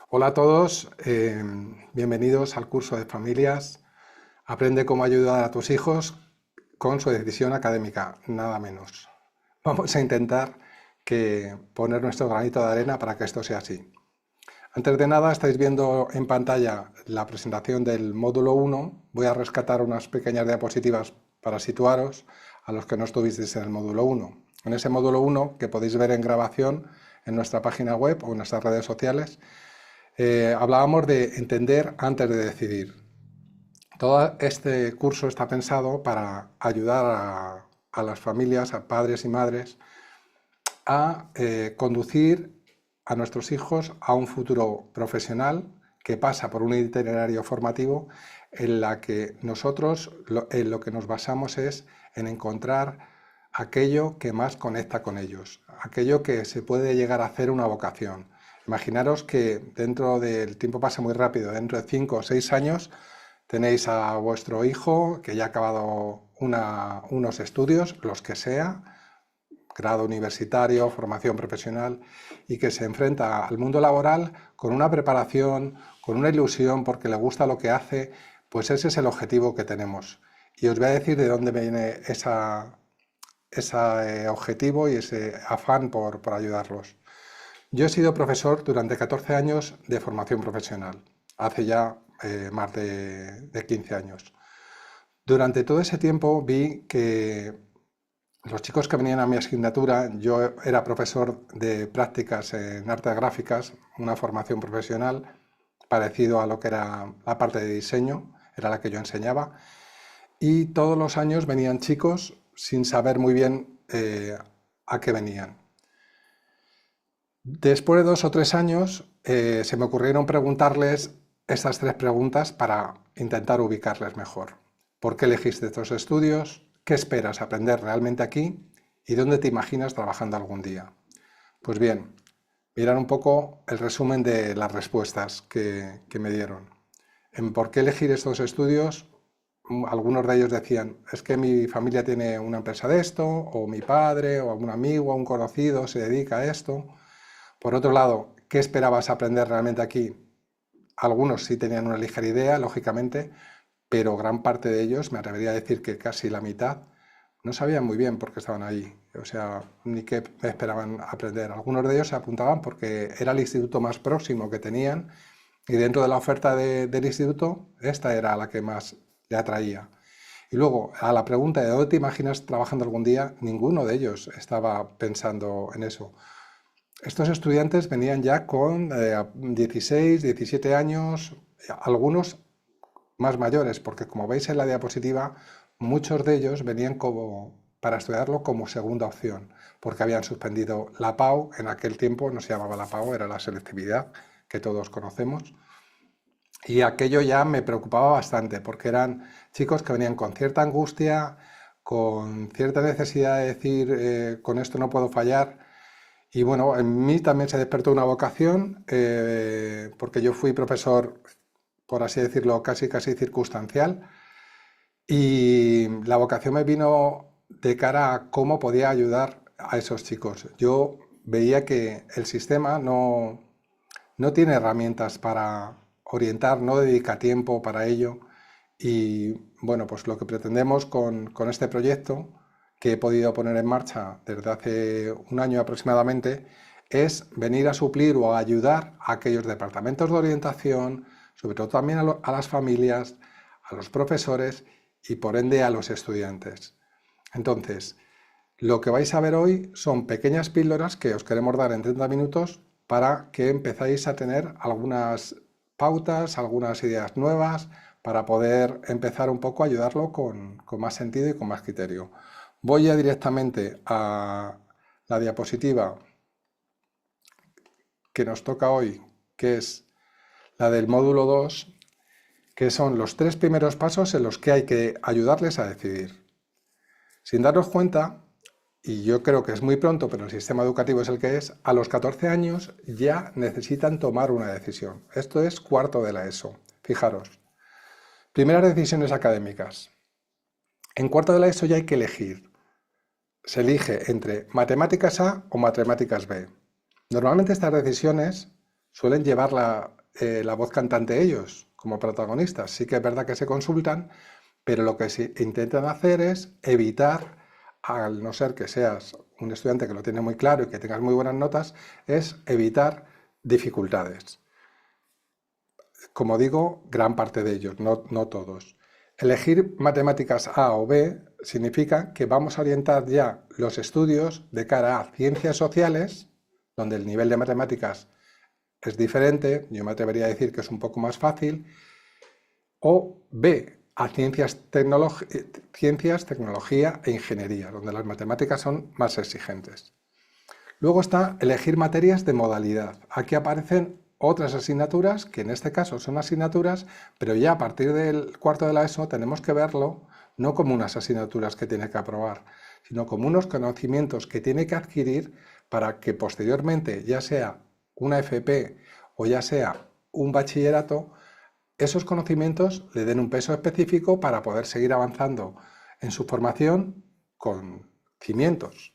Hola a todos, bienvenidos al curso de familias. Aprende cómo ayudar a tus hijos con su decisión académica, nada menos. Vamos a intentar poner nuestro granito de arena para que esto sea así. Antes de nada, estáis viendo en pantalla la presentación del módulo 1. Voy a rescatar unas pequeñas diapositivas para situaros a los que no estuvisteis en el módulo 1. En ese módulo 1, que podéis ver en grabación en nuestra página web o en nuestras redes sociales, hablábamos de entender antes de decidir. Todo este curso está pensado para ayudar a las familias, a padres y madres, a conducir a nuestros hijos a un futuro profesional que pasa por un itinerario formativo en la que nosotros en lo que nos basamos es en encontrar aquello que más conecta con ellos, aquello que se puede llegar a hacer una vocación. Imaginaros que dentro del tiempo pasa muy rápido, dentro de 5 o 6 años tenéis a vuestro hijo que ya ha acabado unos estudios, los que sea, grado universitario, formación profesional, y que se enfrenta al mundo laboral con una preparación, con una ilusión porque le gusta lo que hace, pues ese es el objetivo que tenemos. Y os voy a decir de dónde viene ese objetivo y ese afán por ayudarlos. Yo he sido profesor durante 14 años de formación profesional, hace ya más de 15 años. Durante todo ese tiempo vi que los chicos que venían a mi asignatura, yo era profesor de prácticas en artes gráficas, una formación profesional parecido a lo que era la parte de diseño, era la que yo enseñaba, y todos los años venían chicos sin saber muy bien a qué venían. Después de 2 o 3 años se me ocurrieron preguntarles estas 3 preguntas para intentar ubicarles mejor. ¿Por qué elegiste estos estudios? ¿Qué esperas aprender realmente aquí? ¿Y dónde te imaginas trabajando algún día? Pues bien, mirar un poco el resumen de las respuestas que me dieron. En por qué elegir estos estudios, algunos de ellos decían, es que mi familia tiene una empresa de esto, o mi padre, o algún amigo, o un conocido se dedica a esto. Por otro lado, ¿qué esperabas aprender realmente aquí? Algunos sí tenían una ligera idea, lógicamente, pero gran parte de ellos, me atrevería a decir que casi la mitad, no sabían muy bien por qué estaban ahí, o sea, ni qué esperaban aprender. Algunos de ellos se apuntaban porque era el instituto más próximo que tenían y dentro de la oferta del instituto, esta era la que más le atraía. Y luego, a la pregunta de dónde te imaginas trabajando algún día, ninguno de ellos estaba pensando en eso. Estos estudiantes venían ya con 16, 17 años, algunos más mayores, porque como veis en la diapositiva, muchos de ellos venían para estudiarlo como segunda opción, porque habían suspendido la PAU, en aquel tiempo no se llamaba la PAU, era la selectividad que todos conocemos, y aquello ya me preocupaba bastante, porque eran chicos que venían con cierta angustia, con cierta necesidad de decir, con esto no puedo fallar, y bueno, en mí también se despertó una vocación, porque yo fui profesor, por así decirlo, casi casi circunstancial, y la vocación me vino de cara a cómo podía ayudar a esos chicos. Yo veía que el sistema no tiene herramientas para orientar, no dedica tiempo para ello. Y bueno, pues lo que pretendemos con este proyecto que he podido poner en marcha desde hace un año aproximadamente es venir a suplir o a ayudar a aquellos departamentos de orientación, sobre todo también a las familias, a los profesores y por ende a los estudiantes. Entonces, lo que vais a ver hoy son pequeñas píldoras que os queremos dar en 30 minutos para que empezáis a tener algunas pautas, algunas ideas nuevas para poder empezar un poco a ayudarlo con más sentido y con más criterio. Voy ya directamente a la diapositiva que nos toca hoy, que es la del módulo 2, que son los 3 primeros pasos en los que hay que ayudarles a decidir. Sin darnos cuenta, y yo creo que es muy pronto, pero el sistema educativo es el que es, a los 14 años ya necesitan tomar una decisión. Esto es cuarto de la ESO. Fijaros, primeras decisiones académicas. En cuarto de la ESO ya hay que elegir. Se elige entre matemáticas A o matemáticas B. Normalmente estas decisiones suelen llevar la voz cantante ellos como protagonistas. Sí que es verdad que se consultan, pero lo que intentan hacer es evitar, al no ser que seas un estudiante que lo tiene muy claro y que tengas muy buenas notas, es evitar dificultades. Como digo, gran parte de ellos, no todos. Elegir matemáticas A o B significa que vamos a orientar ya los estudios de cara a ciencias sociales, donde el nivel de matemáticas es diferente, yo me atrevería a decir que es un poco más fácil, o B, a ciencias, tecnología e ingeniería, donde las matemáticas son más exigentes. Luego está elegir materias de modalidad. Aquí aparecen otras asignaturas, que en este caso son asignaturas, pero ya a partir del cuarto de la ESO tenemos que verlo no como unas asignaturas que tiene que aprobar, sino como unos conocimientos que tiene que adquirir para que posteriormente, ya sea una FP o ya sea un bachillerato, esos conocimientos le den un peso específico para poder seguir avanzando en su formación con cimientos.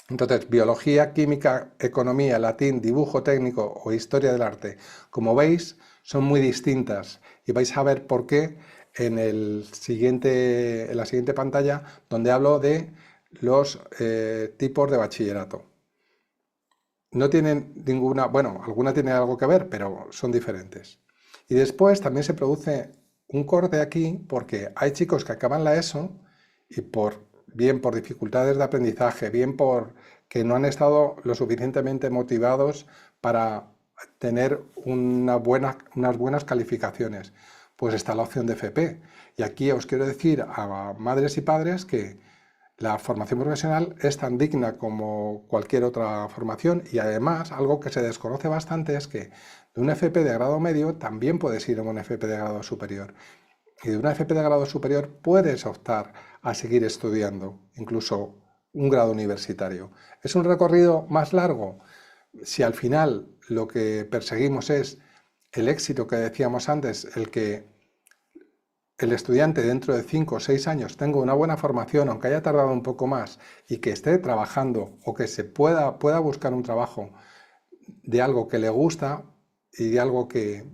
Entonces, biología, química, economía, latín, dibujo técnico o historia del arte, como veis, son muy distintas y vais a ver por qué en la siguiente pantalla, donde hablo de los tipos de bachillerato. No tienen ninguna, bueno, alguna tiene algo que ver, pero son diferentes. Y después también se produce un corte aquí porque hay chicos que acaban la ESO y bien por dificultades de aprendizaje, bien por que no han estado lo suficientemente motivados para tener unas buenas calificaciones, pues está la opción de FP. Y aquí os quiero decir a madres y padres que la formación profesional es tan digna como cualquier otra formación y además algo que se desconoce bastante es que de un FP de grado medio también puedes ir a un FP de grado superior. Y de una FP de grado superior puedes optar a seguir estudiando, incluso un grado universitario. ¿Es un recorrido más largo? Si al final lo que perseguimos es el éxito que decíamos antes, el que el estudiante dentro de 5 o 6 años tenga una buena formación, aunque haya tardado un poco más, y que esté trabajando o que se pueda buscar un trabajo de algo que le gusta y de algo que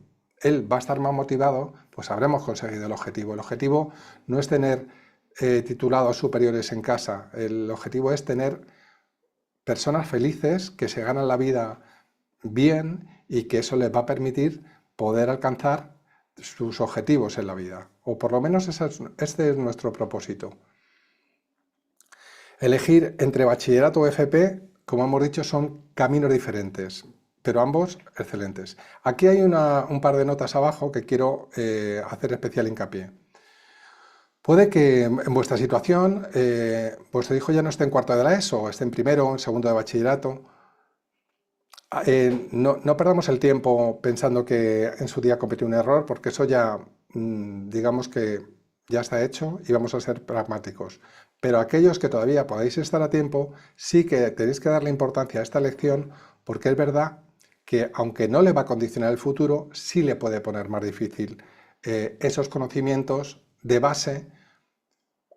él va a estar más motivado, pues habremos conseguido el objetivo. El objetivo no es tener titulados superiores en casa, el objetivo es tener personas felices que se ganan la vida bien y que eso les va a permitir poder alcanzar sus objetivos en la vida, o por lo menos este es nuestro propósito. Elegir entre bachillerato o FP, como hemos dicho, son caminos diferentes, pero ambos excelentes. Aquí hay un par de notas abajo que quiero hacer especial hincapié. Puede que en vuestra situación vuestro hijo ya no esté en cuarto de la ESO, esté en primero o en segundo de bachillerato. No perdamos el tiempo pensando que en su día cometió un error, porque eso ya, digamos que ya está hecho y vamos a ser pragmáticos. Pero aquellos que todavía podáis estar a tiempo, sí que tenéis que darle importancia a esta lección, porque es verdad que aunque no le va a condicionar el futuro, sí le puede poner más difícil esos conocimientos de base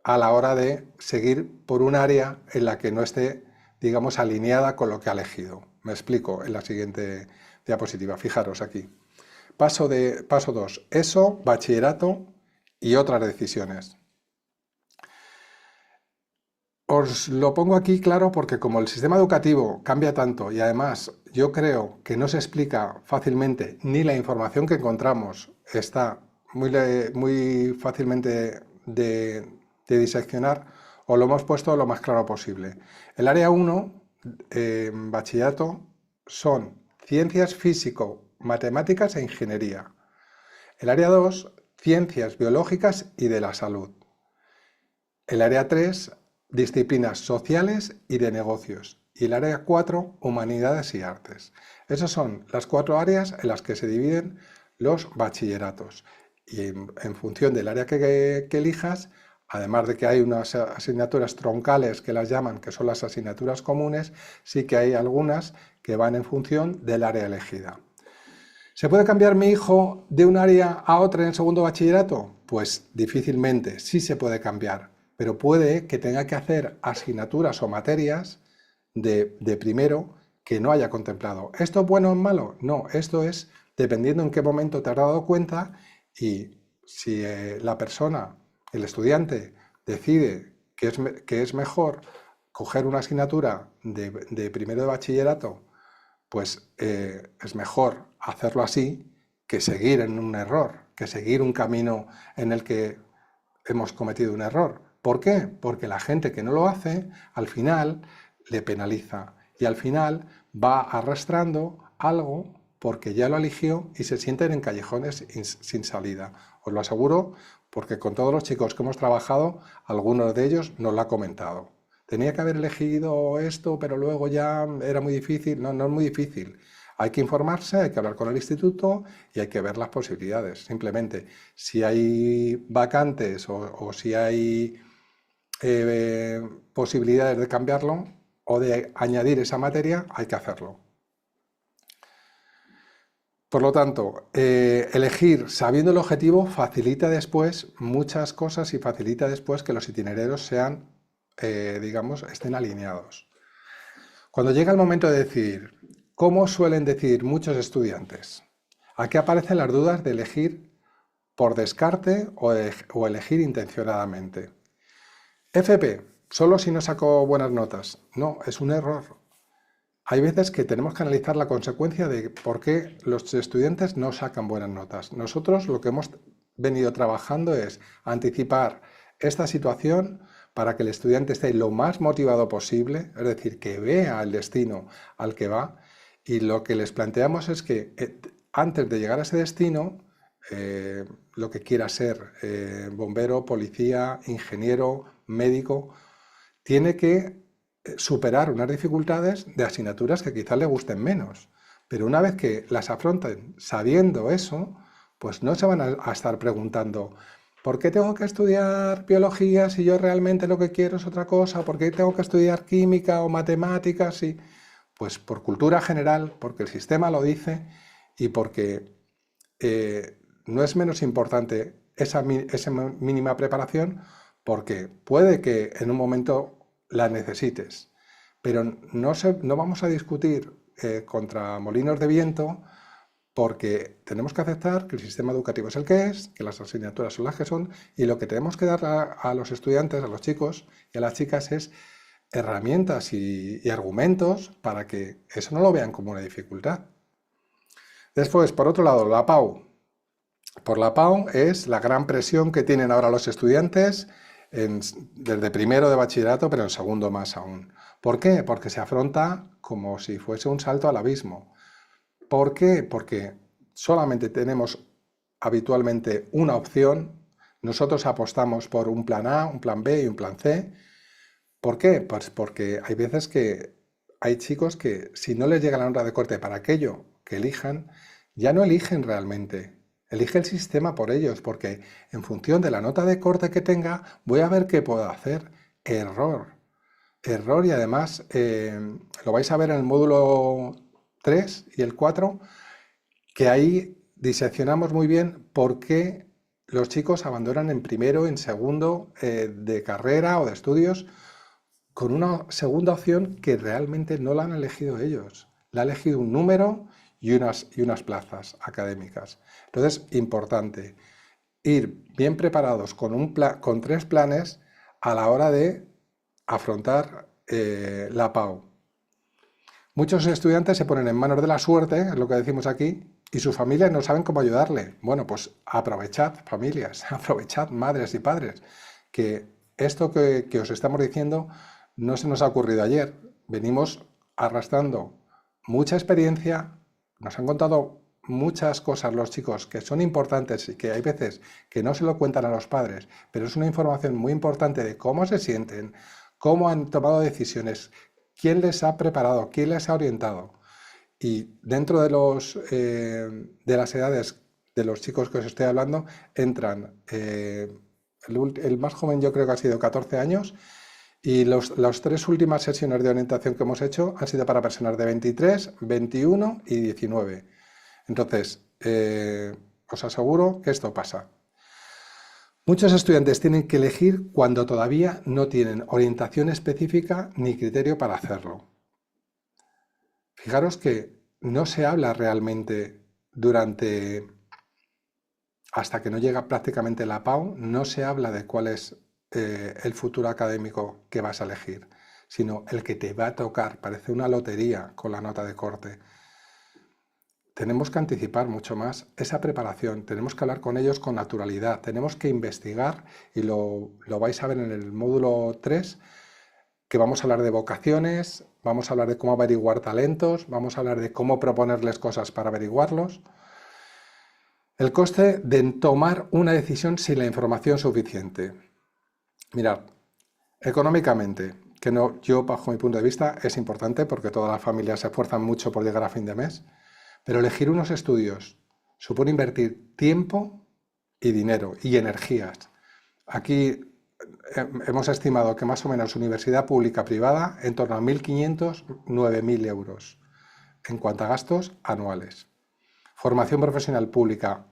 a la hora de seguir por un área en la que no esté, digamos, alineada con lo que ha elegido. Me explico en la siguiente diapositiva. Fijaros aquí. Paso 2. ESO, bachillerato y otras decisiones. Os lo pongo aquí claro porque como el sistema educativo cambia tanto y además yo creo que no se explica fácilmente ni la información que encontramos está muy fácilmente de diseccionar, os lo hemos puesto lo más claro posible. El área 1, en bachillerato, son ciencias físico, matemáticas e ingeniería. El área 2, ciencias biológicas y de la salud. El área 3, disciplinas sociales y de negocios. Y el área 4, humanidades y artes. Esas son las 4 áreas en las que se dividen los bachilleratos. Y en función del área que elijas, además de que hay unas asignaturas troncales que las llaman, que son las asignaturas comunes, sí que hay algunas que van en función del área elegida. ¿Se puede cambiar mi hijo de un área a otra en el segundo bachillerato? Pues difícilmente, sí se puede cambiar, pero puede que tenga que hacer asignaturas o materias de primero que no haya contemplado. ¿Esto es bueno o malo? No, esto es dependiendo en qué momento te has dado cuenta y si la persona, el estudiante, decide que es mejor coger una asignatura de primero de bachillerato, pues es mejor hacerlo así que seguir en un error, que seguir un camino en el que hemos cometido un error. ¿Por qué? Porque la gente que no lo hace, al final le penaliza y al final va arrastrando algo porque ya lo eligió y se sienten en callejones sin salida. Os lo aseguro porque con todos los chicos que hemos trabajado, algunos de ellos nos lo ha comentado. Tenía que haber elegido esto, pero luego ya era muy difícil. No, no es muy difícil. Hay que informarse, hay que hablar con el instituto y hay que ver las posibilidades. Simplemente, si hay vacantes o si hay posibilidades de cambiarlo o de añadir esa materia, hay que hacerlo. Por lo tanto, elegir sabiendo el objetivo facilita después muchas cosas y facilita después que los itinerarios sean, digamos, estén alineados. Cuando llega el momento de decidir, ¿cómo suelen decidir muchos estudiantes? Aquí aparecen las dudas de elegir por descarte o elegir intencionadamente. FP, solo si no saco buenas notas. No, es un error. Hay veces que tenemos que analizar la consecuencia de por qué los estudiantes no sacan buenas notas. Nosotros lo que hemos venido trabajando es anticipar esta situación para que el estudiante esté lo más motivado posible, es decir, que vea el destino al que va, y lo que les planteamos es que antes de llegar a ese destino, lo que quiera ser, bombero, policía, ingeniero, médico, tiene que superar unas dificultades de asignaturas que quizás le gusten menos. Pero una vez que las afronten sabiendo eso, pues no se van a estar preguntando ¿por qué tengo que estudiar biología si yo realmente lo que quiero es otra cosa? ¿Por qué tengo que estudiar química o matemáticas? Pues por cultura general, porque el sistema lo dice y porque no es menos importante esa mínima preparación, porque puede que en un momento la necesites, pero no vamos a discutir contra molinos de viento, porque tenemos que aceptar que el sistema educativo es el que es, que las asignaturas son las que son, y lo que tenemos que dar a los estudiantes, a los chicos y a las chicas es herramientas y argumentos para que eso no lo vean como una dificultad. Después, por otro lado, la PAU. Por la PAU es la gran presión que tienen ahora los estudiantes desde primero de bachillerato, pero en segundo más aún. ¿Por qué? Porque se afronta como si fuese un salto al abismo. ¿Por qué? Porque solamente tenemos habitualmente una opción. Nosotros apostamos por un plan A, un plan B y un plan C. ¿Por qué? Pues porque hay veces que hay chicos que si no les llega la nota de corte para aquello que elijan, ya no eligen realmente. Elige el sistema por ellos, porque en función de la nota de corte que tenga, voy a ver qué puedo hacer. Error. Error y además lo vais a ver en el módulo 3 y el 4, que ahí diseccionamos muy bien por qué los chicos abandonan en primero, en segundo de carrera o de estudios con una segunda opción que realmente no la han elegido ellos. La ha elegido un número y unas plazas académicas. Entonces, importante, ir bien preparados con 3 planes a la hora de afrontar la PAU. Muchos estudiantes se ponen en manos de la suerte, es lo que decimos aquí, y sus familias no saben cómo ayudarle. Bueno, pues aprovechad, familias, aprovechad, madres y padres, que esto que os estamos diciendo no se nos ha ocurrido ayer. Venimos arrastrando mucha experiencia, nos han contado muchas cosas los chicos que son importantes y que hay veces que no se lo cuentan a los padres, pero es una información muy importante de cómo se sienten, cómo han tomado decisiones, quién les ha preparado, quién les ha orientado. Y dentro de las edades de los chicos que os estoy hablando, entran, el más joven yo creo que ha sido 14 años, y las 3 últimas sesiones de orientación que hemos hecho han sido para personas de 23, 21 y 19. Entonces, os aseguro que esto pasa. Muchos estudiantes tienen que elegir cuando todavía no tienen orientación específica ni criterio para hacerlo. Fijaros que no se habla realmente hasta que no llega prácticamente la PAU, no se habla de cuál es el futuro académico que vas a elegir, sino el que te va a tocar. Parece una lotería con la nota de corte. Tenemos que anticipar mucho más esa preparación, tenemos que hablar con ellos con naturalidad, tenemos que investigar, y lo vais a ver en el módulo 3, que vamos a hablar de vocaciones, vamos a hablar de cómo averiguar talentos, vamos a hablar de cómo proponerles cosas para averiguarlos. El coste de tomar una decisión sin la información suficiente. Mirad, económicamente, que no, yo bajo mi punto de vista es importante porque todas las familias se esfuerzan mucho por llegar a fin de mes, pero elegir unos estudios supone invertir tiempo y dinero y energías. Aquí hemos estimado que más o menos universidad pública privada en torno a 1.500, 9.000 euros en cuanto a gastos anuales. Formación profesional pública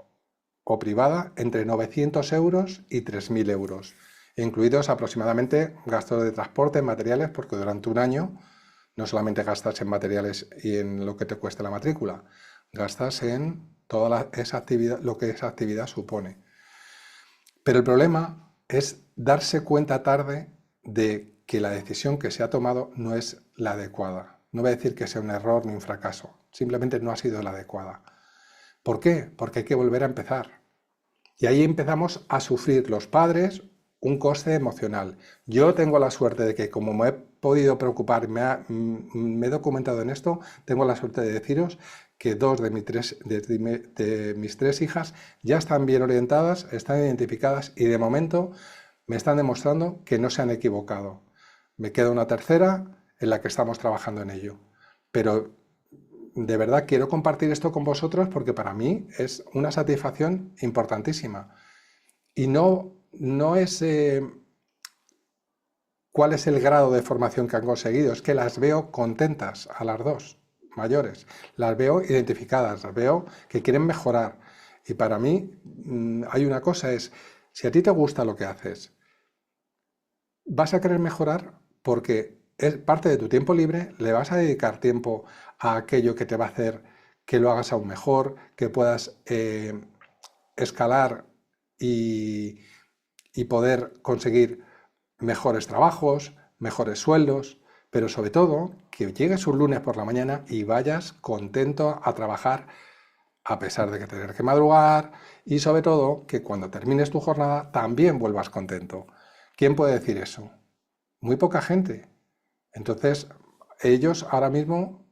o privada entre 900 euros y 3.000 euros, incluidos aproximadamente gastos de transporte, materiales, porque durante un año no solamente gastas en materiales y en lo que te cueste la matrícula, gastas en toda esa actividad, lo que esa actividad supone. Pero el problema es darse cuenta tarde de que la decisión que se ha tomado no es la adecuada. No voy a decir que sea un error ni un fracaso, simplemente no ha sido la adecuada. ¿Por qué? Porque hay que volver a empezar. Y ahí empezamos a sufrir los padres un coste emocional. Yo tengo la suerte de que, como me he podido preocupar, me he documentado en esto, tengo la suerte de deciros que dos de mis tres hijas ya están bien orientadas, están identificadas y de momento me están demostrando que no se han equivocado. Me queda una tercera en la que estamos trabajando en ello. Pero de verdad quiero compartir esto con vosotros porque para mí es una satisfacción importantísima. Y no es cuál es el grado de formación que han conseguido, es que las veo contentas a las dos mayores, las veo identificadas, las veo que quieren mejorar. Y para mí hay una cosa, es, si a ti te gusta lo que haces, vas a querer mejorar porque es parte de tu tiempo libre, le vas a dedicar tiempo a aquello que te va a hacer que lo hagas aún mejor, que puedas escalar y, y poder conseguir mejores trabajos, mejores sueldos, pero sobre todo que llegues un lunes por la mañana y vayas contento a trabajar a pesar de que tener que madrugar, y sobre todo que cuando termines tu jornada también vuelvas contento. ¿Quién puede decir eso? Muy poca gente. Entonces, ellos ahora mismo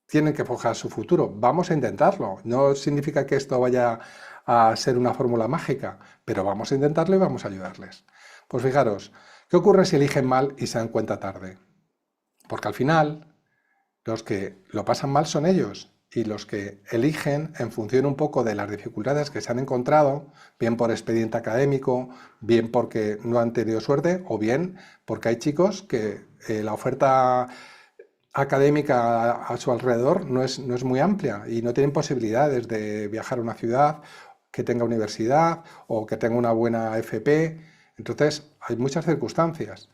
tienen que forjar su futuro. Vamos a intentarlo. No significa que esto vaya a ser una fórmula mágica, pero vamos a intentarlo y vamos a ayudarles. Pues fijaros, ¿qué ocurre si eligen mal y se dan cuenta tarde? Porque al final, los que lo pasan mal son ellos, y los que eligen en función un poco de las dificultades que se han encontrado, bien por expediente académico, bien porque no han tenido suerte, o bien porque hay chicos que la oferta académica a su alrededor no es muy amplia y no tienen posibilidades de viajar a una ciudad que tenga universidad o que tenga una buena FP. Entonces, hay muchas circunstancias.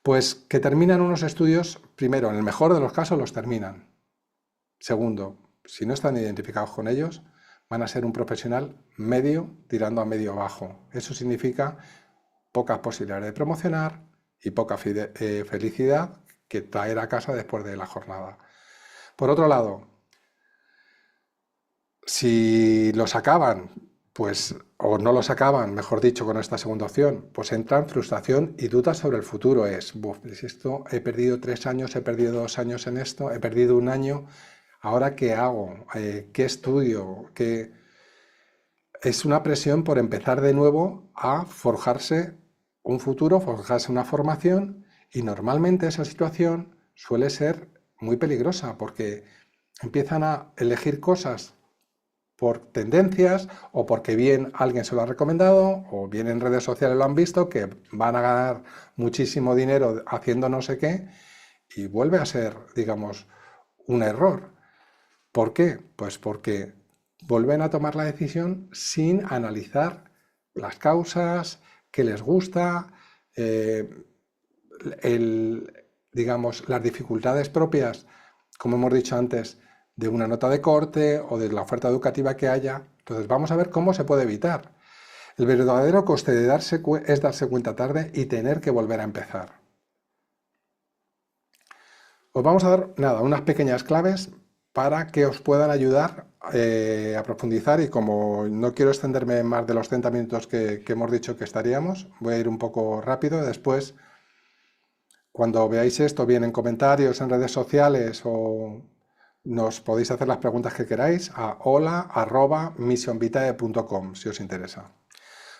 Pues que terminan unos estudios, primero, en el mejor de los casos los terminan. Segundo, si no están identificados con ellos, van a ser un profesional medio tirando a medio bajo. Eso significa pocas posibilidades de promocionar y poca felicidad que traer a casa después de la jornada. Por otro lado, si los acaban, pues, o no los acaban, mejor dicho, con esta segunda opción, pues entran frustración y dudas sobre el futuro. Si esto, he perdido 3 años, he perdido 2 años en esto, he perdido un año, ¿ahora qué hago? ¿Qué estudio? Es una presión por empezar de nuevo a forjarse un futuro, forjarse una formación, y normalmente esa situación suele ser muy peligrosa porque empiezan a elegir cosas por tendencias o porque bien alguien se lo ha recomendado o bien en redes sociales lo han visto que van a ganar muchísimo dinero haciendo no sé qué, y vuelve a ser, digamos, un error. ¿Por qué? Pues porque vuelven a tomar la decisión sin analizar las causas, qué les gusta, digamos, las dificultades propias como hemos dicho antes, de una nota de corte o de la oferta educativa que haya. Entonces vamos a ver cómo se puede evitar. El verdadero coste de es darse cuenta tarde y tener que volver a empezar. Os vamos a dar, nada, unas pequeñas claves para que os puedan ayudar a profundizar, y como no quiero extenderme más de los 30 minutos que hemos dicho que estaríamos, voy a ir un poco rápido. Después, cuando veáis esto bien en comentarios, en redes sociales, o nos podéis hacer las preguntas que queráis a hola@missionvitae.com si os interesa.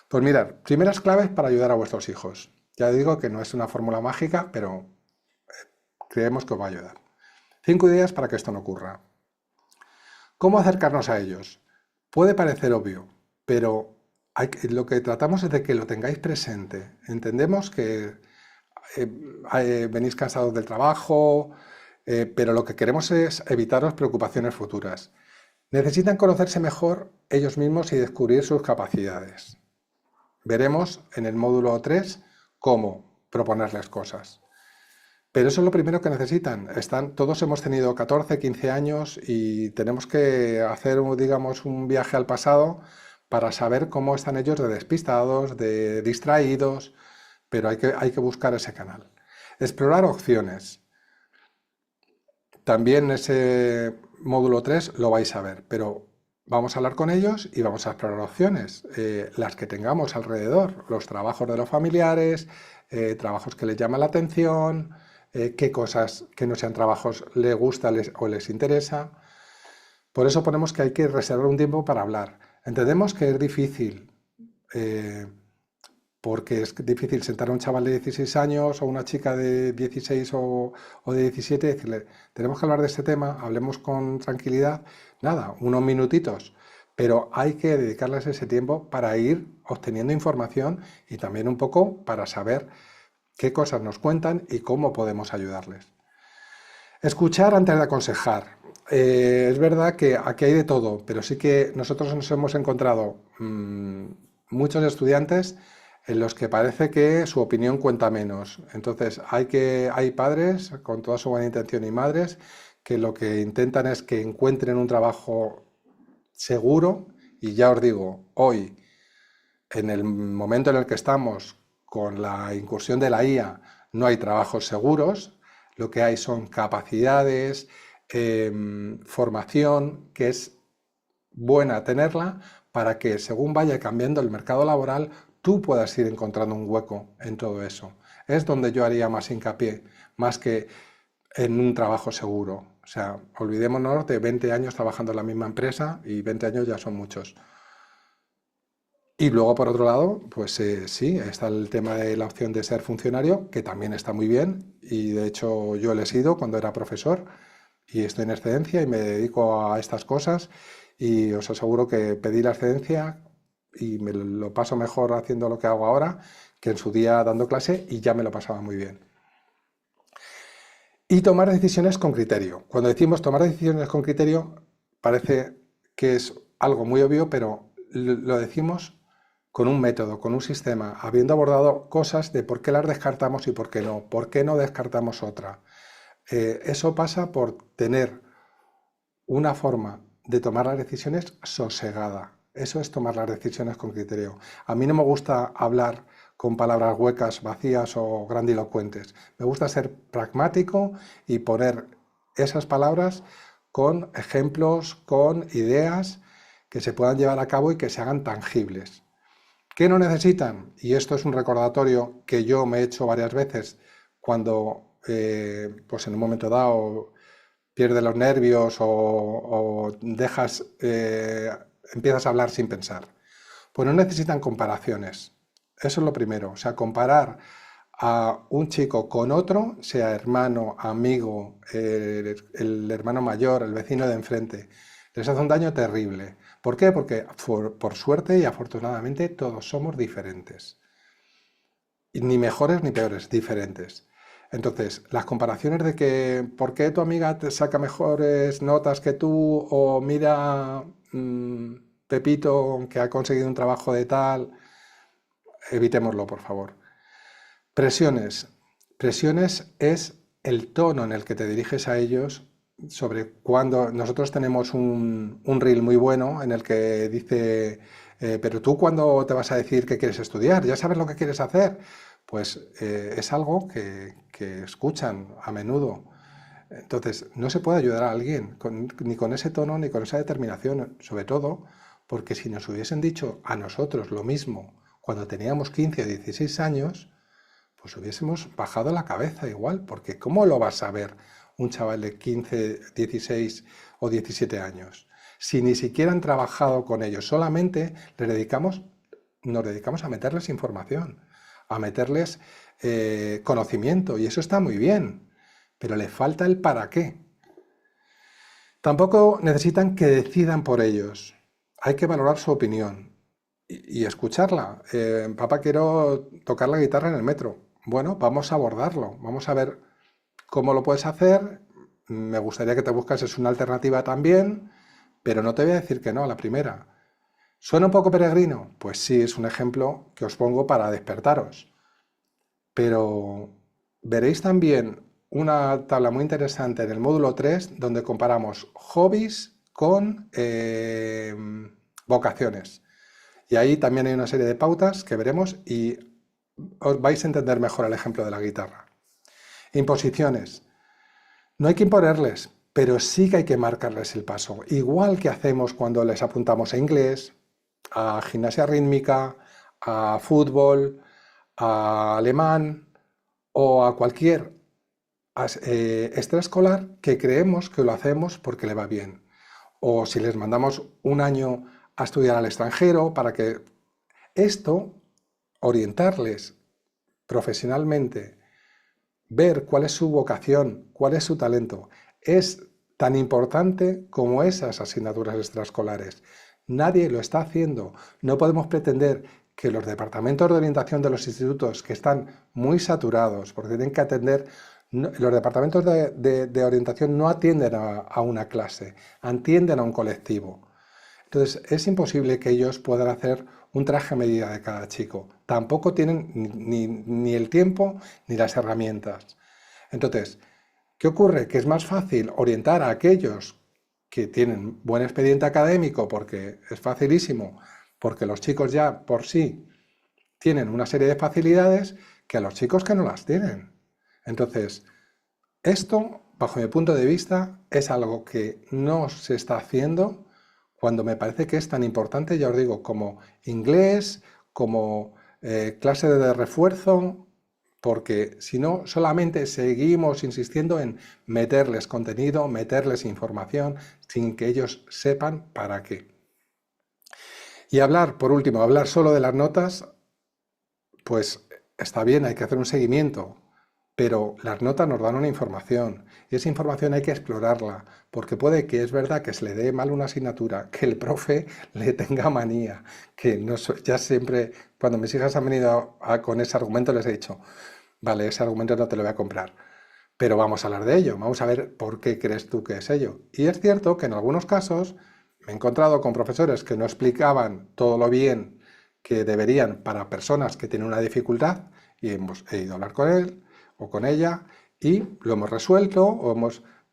Pues mirad, primeras claves para ayudar a vuestros hijos. Ya digo que no es una fórmula mágica, pero creemos que os va a ayudar. 5 ideas para que esto no ocurra. ¿Cómo acercarnos a ellos? Puede parecer obvio, pero lo que tratamos es de que lo tengáis presente. Entendemos que venís cansados del trabajo, pero lo que queremos es evitaros preocupaciones futuras. Necesitan conocerse mejor ellos mismos y descubrir sus capacidades. Veremos en el módulo 3 cómo proponerles cosas. Pero eso es lo primero que necesitan. Todos hemos tenido 14, 15 años y tenemos que hacer, digamos, un viaje al pasado para saber cómo están ellos de despistados, de distraídos, pero hay que buscar ese canal. Explorar opciones. También en ese módulo 3 lo vais a ver, pero vamos a hablar con ellos y vamos a explorar opciones, las que tengamos alrededor, los trabajos de los familiares, trabajos que les llaman la atención, qué cosas que no sean trabajos les gusta o les interesa. Por eso ponemos que hay que reservar un tiempo para hablar. Entendemos que es difícil, porque es difícil sentar a un chaval de 16 años o una chica de 16 o de 17 y decirle, tenemos que hablar de este tema, hablemos con tranquilidad, nada, unos minutitos, pero hay que dedicarles ese tiempo para ir obteniendo información y también un poco para saber qué cosas nos cuentan y cómo podemos ayudarles. Escuchar antes de aconsejar. Es verdad que aquí hay de todo, pero sí que nosotros nos hemos encontrado muchos estudiantes en los que parece que su opinión cuenta menos. Entonces hay padres con toda su buena intención y madres que lo que intentan es que encuentren un trabajo seguro, y ya os digo, hoy, en el momento en el que estamos con la incursión de la IA, no hay trabajos seguros, lo que hay son capacidades, formación, que es buena tenerla para que según vaya cambiando el mercado laboral, tú puedas ir encontrando un hueco en todo eso. Es donde yo haría más hincapié, más que en un trabajo seguro. O sea, olvidémonos de 20 años trabajando en la misma empresa, y 20 años ya son muchos. Y luego, por otro lado, pues sí, está el tema de la opción de ser funcionario, que también está muy bien, y de hecho yo lo he sido cuando era profesor y estoy en excedencia y me dedico a estas cosas, y os aseguro que pedí la excedencia y me lo paso mejor haciendo lo que hago ahora que en su día dando clase, y ya me lo pasaba muy bien. Y tomar decisiones con criterio. Cuando decimos tomar decisiones con criterio, parece que es algo muy obvio, pero lo decimos con un método, con un sistema, habiendo abordado cosas de por qué las descartamos y por qué no descartamos otra. Eso pasa por tener una forma de tomar las decisiones sosegada. Eso es tomar las decisiones con criterio. A mí no me gusta hablar con palabras huecas, vacías o grandilocuentes. Me gusta ser pragmático y poner esas palabras con ejemplos, con ideas que se puedan llevar a cabo y que se hagan tangibles. ¿Qué no necesitan? Y esto es un recordatorio que yo me he hecho varias veces cuando, pues en un momento dado, pierdes los nervios o empiezas a hablar sin pensar. Pues no necesitan comparaciones. Eso es lo primero. O sea, comparar a un chico con otro, sea hermano, amigo, el hermano mayor, el vecino de enfrente, les hace un daño terrible. ¿Por qué? Porque por suerte y afortunadamente todos somos diferentes. Y ni mejores ni peores, diferentes. Entonces, las comparaciones de que ¿por qué tu amiga te saca mejores notas que tú? O mira, Pepito que ha conseguido un trabajo de tal, evitémoslo, por favor. Presiones. Presiones es el tono en el que te diriges a ellos sobre cuando nosotros tenemos un reel muy bueno en el que dice, pero tú cuándo te vas a decir que quieres estudiar, ya sabes lo que quieres hacer, pues es algo que escuchan a menudo. Entonces, no se puede ayudar a alguien ni con ese tono ni con esa determinación, sobre todo porque si nos hubiesen dicho a nosotros lo mismo cuando teníamos 15 o 16 años, pues hubiésemos bajado la cabeza igual, porque ¿cómo lo va a saber un chaval de 15, 16 o 17 años? Si ni siquiera han trabajado con ellos, solamente nos dedicamos a meterles información, a meterles conocimiento, y eso está muy bien, pero le falta el para qué. Tampoco necesitan que decidan por ellos, hay que valorar su opinión y escucharla. Papá, quiero tocar la guitarra en el metro. Bueno, vamos a abordarlo, vamos a ver cómo lo puedes hacer. Me gustaría que te buscases una alternativa también, pero no te voy a decir que no a la primera. ¿Suena un poco peregrino? Pues sí, es un ejemplo que os pongo para despertaros. Pero veréis también una tabla muy interesante en el módulo 3 donde comparamos hobbies con vocaciones. Y ahí también hay una serie de pautas que veremos y os vais a entender mejor el ejemplo de la guitarra. Imposiciones. No hay que imponerles, pero sí que hay que marcarles el paso. Igual que hacemos cuando les apuntamos a inglés, a gimnasia rítmica, a fútbol, a alemán o a cualquier extraescolar que creemos que lo hacemos porque le va bien. O si les mandamos un año a estudiar al extranjero para que esto, orientarles profesionalmente, ver cuál es su vocación, cuál es su talento, es tan importante como esas asignaturas extraescolares. Nadie lo está haciendo. No podemos pretender que los departamentos de orientación de los institutos, que están muy saturados, porque tienen que atender, los departamentos de orientación no atienden a una clase, atienden a un colectivo. Entonces, es imposible que ellos puedan hacer un traje a medida de cada chico. Tampoco tienen ni el tiempo ni las herramientas. Entonces, ¿qué ocurre? Que es más fácil orientar a aquellos que tienen buen expediente académico, porque es facilísimo, porque los chicos ya por sí tienen una serie de facilidades, que a los chicos que no las tienen. Entonces, esto, bajo mi punto de vista, es algo que no se está haciendo cuando me parece que es tan importante, ya os digo, como inglés, como clase de refuerzo, porque si no, solamente seguimos insistiendo en meterles contenido, meterles información, sin que ellos sepan para qué. Y hablar, por último, hablar solo de las notas, pues está bien, hay que hacer un seguimiento, pero las notas nos dan una información y esa información hay que explorarla, porque puede que es verdad que se le dé mal una asignatura, que el profe le tenga manía, que no ya siempre, cuando mis hijas han venido con ese argumento les he dicho, vale, ese argumento no te lo voy a comprar, pero vamos a hablar de ello, vamos a ver por qué crees tú que es ello. Y es cierto que en algunos casos me he encontrado con profesores que no explicaban todo lo bien que deberían para personas que tienen una dificultad y he ido a hablar con él o con ella y lo hemos resuelto,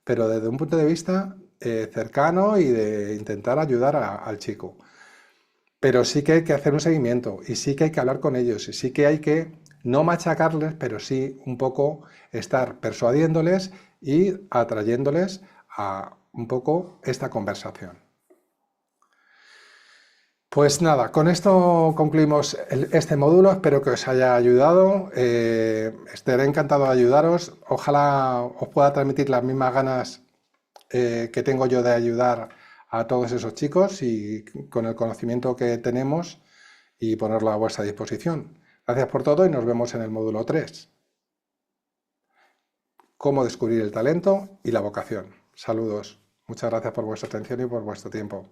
pero desde un punto de vista cercano y de intentar ayudar al chico. Pero sí que hay que hacer un seguimiento y sí que hay que hablar con ellos y sí que hay que no machacarles, pero sí un poco estar persuadiéndoles y atrayéndoles a un poco esta conversación. Pues nada, con esto concluimos este módulo, espero que os haya ayudado, estaré encantado de ayudaros, ojalá os pueda transmitir las mismas ganas que tengo yo de ayudar a todos esos chicos y con el conocimiento que tenemos y ponerlo a vuestra disposición. Gracias por todo y nos vemos en el módulo 3. Cómo descubrir el talento y la vocación. Saludos. Muchas gracias por vuestra atención y por vuestro tiempo.